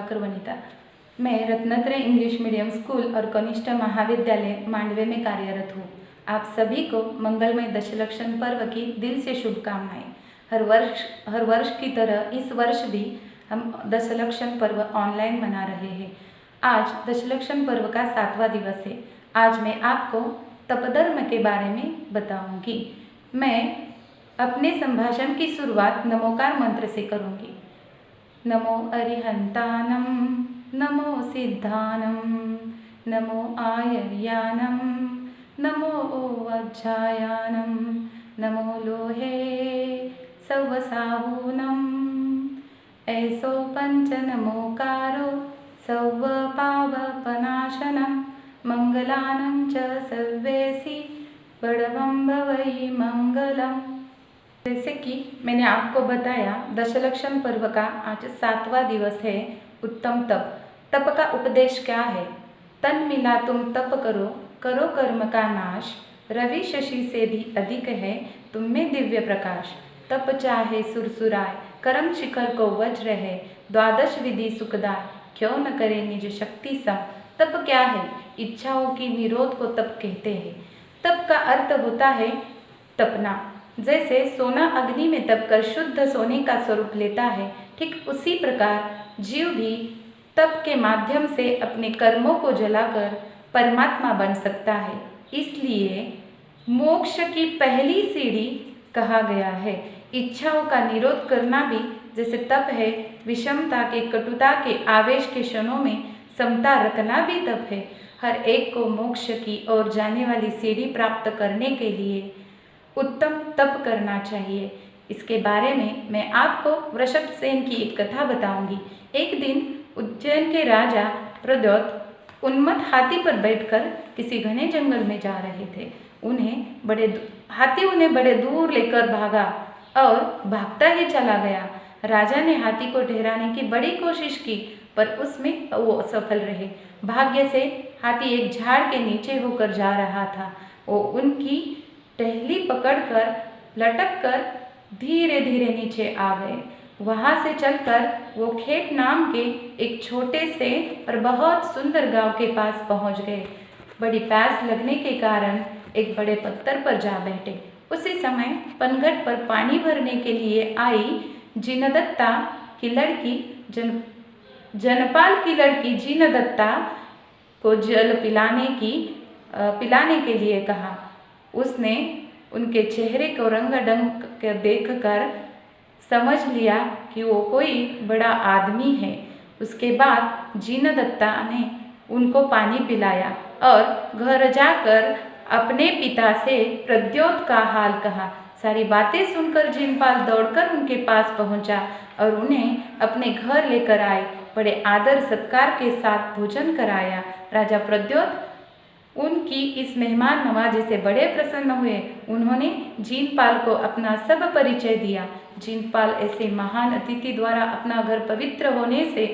प्रभाकर वनिता। मैं रत्नत्रय English medium school और कनिष्ठ महाविद्यालय मांडवे में कार्यरत हूँ। आप सभी को मंगलमय दशलक्षण पर्व की दिल से शुभकामनाएं। हर वर्ष की तरह इस वर्ष भी हम दशलक्षण पर्व ऑनलाइन मना रहे हैं। आज दशलक्षण पर्व का 7वां दिवस है। आज मैं आपको तपधर्म के बारे में बताऊंगी। मैं अपने संभाषण की शुरुआत नमोकार मंत्र से करूंगी। नमो अरिहंतानम, नमो सिद्धानम, नमो आयर्यानम, नमो वज्रायानम, नमो लोहे सवसाहूनम। ऐसो पंच नमोकारो सव पावपनाशनम, मंगलानं च सर्वेसि बड़वं भवै मंगलम। जैसे कि मैंने आपको बताया, दशलक्षण पर्व का आज 7वां दिवस है। उत्तम तप। तप का उपदेश क्या है? तन मिला तुम तप करो, करो कर्म का नाश। रवि शशि से भी अधिक है तुम में दिव्य प्रकाश। तप चाहे सुरसुराय, कर्म शिखर को वज्र है। द्वादश विधि सुखदाय, क्यों न करे निज शक्ति सम। तप क्या है? इच्छाओं की निरोध को तप कहते हैं। तप का अर्थ होता है तपना। जैसे सोना अग्नि में तपकर शुद्ध सोने का स्वरूप लेता है, ठीक उसी प्रकार जीव भी तप के माध्यम से अपने कर्मों को जलाकर परमात्मा बन सकता है। इसलिए मोक्ष की पहली सीढ़ी कहा गया है। इच्छाओं का निरोध करना भी जैसे तप है, विषमता के, कटुता के, आवेश के क्षणों में समता रखना भी तप है। हर एक को मोक्ष की ओर जाने वाली सीढ़ी प्राप्त करने के लिए उत्तम तप करना चाहिए। इसके बारे में मैं आपको वृषभसेन की एक कथा बताऊंगी। एक दिन उज्जैन के राजा प्रद्योत उन्मत्त हाथी पर बैठकर किसी घने जंगल में जा रहे थे। हाथी उन्हें बड़े दूर लेकर भागा और भागता ही चला गया। राजा ने हाथी को ठहराने की बड़ी कोशिश की, पर उसमें वो असफल रहे। भाग्य से हाथी एक झाड़ के नीचे होकर जा रहा था। वो उनकी टहली पकड़कर लटक कर धीरे धीरे नीचे आ गए। वहाँ से चलकर वो खेत नाम के एक छोटे से और बहुत सुंदर गांव के पास पहुँच गए। बड़ी प्यास लगने के कारण एक बड़े पत्थर पर जा बैठे। उसी समय पनघट पर पानी भरने के लिए आई जिनदत्ता की लड़की जनपाल की लड़की जिनदत्ता को जल पिलाने के लिए कहा। उसने उनके चेहरे को रंग ढंग देखकर समझ लिया कि वो कोई बड़ा आदमी है। उसके बाद जिनदत्ता ने उनको पानी पिलाया और घर जाकर अपने पिता से प्रद्योत का हाल कहा। सारी बातें सुनकर जिनपाल दौड़कर उनके पास पहुंचा और उन्हें अपने घर लेकर आए। बड़े आदर सत्कार के साथ भोजन कराया। राजा प्रद्योत उनकी इस मेहमान नवाजी से बड़े प्रसन्न हुए। उन्होंने जिनपाल को अपना सब परिचय दिया। जिनपाल ऐसे महान अतिथि द्वारा अपना घर पवित्र होने से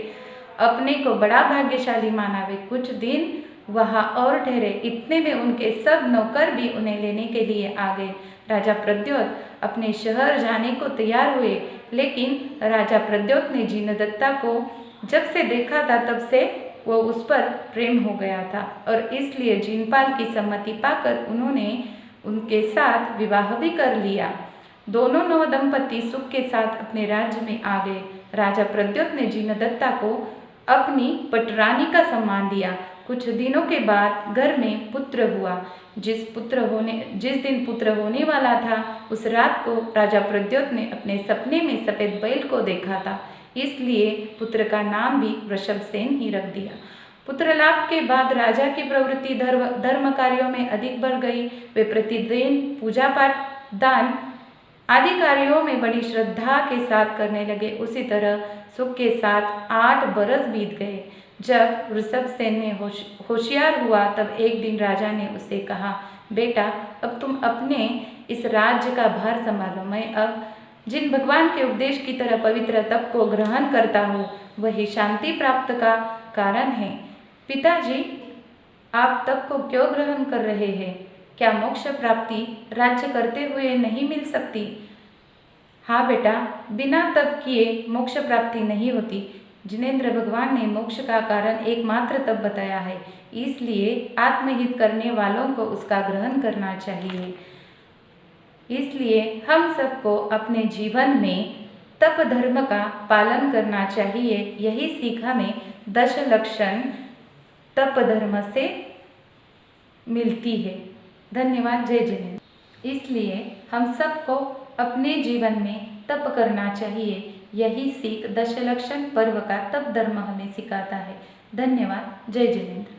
अपने को बड़ा भाग्यशाली माना। वे कुछ दिन वहाँ और ठहरे। इतने में उनके सब नौकर भी उन्हें लेने के लिए आ गए। राजा प्रद्योत अपने शहर जाने को तैयार हुए, लेकिन राजा प्रद्योत ने जिनदत्ता को जब से देखा था तब से वो उस पर प्रेम हो गया था और इसलिए जिनपाल की सम्मति पाकर उन्होंने उनके साथ विवाह भी कर लिया। दोनों नव दंपति सुख के साथ अपने राज्य में आ गए। राजा प्रद्योत ने जिनदत्ता को अपनी पटरानी का सम्मान दिया। कुछ दिनों के बाद घर में पुत्र हुआ। जिस दिन पुत्र होने वाला था, उस रात को राजा प्रद्योत ने अपने सपने में सफेद बैल को देखा था। इसलिए पुत्र का नाम भी वृषभसेन ही रख दिया। पुत्र लाभ के बाद राजा की प्रवृत्ति धर्म कार्यों में अधिक बढ़ गई। वे प्रतिदिन पूजा पाठ, दान आदि कार्यों में बड़ी श्रद्धा के साथ करने लगे। उसी तरह सुख के साथ 8 बरस बीत गए। जब वृषभसेन ने होशियार हुआ, तब एक दिन राजा ने उससे कहा, बेटा, अब तुम अपने इस राज्य का भार संभालो। मैं अब जिन भगवान के उपदेश की तरह पवित्र तप को ग्रहण करता हूँ, वही शांति प्राप्त का कारण है। पिताजी, आप तप को क्यों ग्रहण कर रहे हैं? क्या मोक्ष प्राप्ति राज्य करते हुए नहीं मिल सकती? हाँ बेटा, बिना तप किए मोक्ष प्राप्ति नहीं होती। जिनेंद्र भगवान ने मोक्ष का कारण एकमात्र तप बताया है, इसलिए आत्महित करने वालों को उसका ग्रहण करना चाहिए। इसलिए हम सबको अपने जीवन में तप धर्म का पालन करना चाहिए। यही सीख हमें 10 लक्षण तप धर्म से मिलती है। धन्यवाद। जय जिनेंद्र। इसलिए हम सबको अपने जीवन में तप करना चाहिए। यही सीख 10 लक्षण पर्व का तप धर्म हमें सिखाता है। धन्यवाद। जय जिनेंद्र।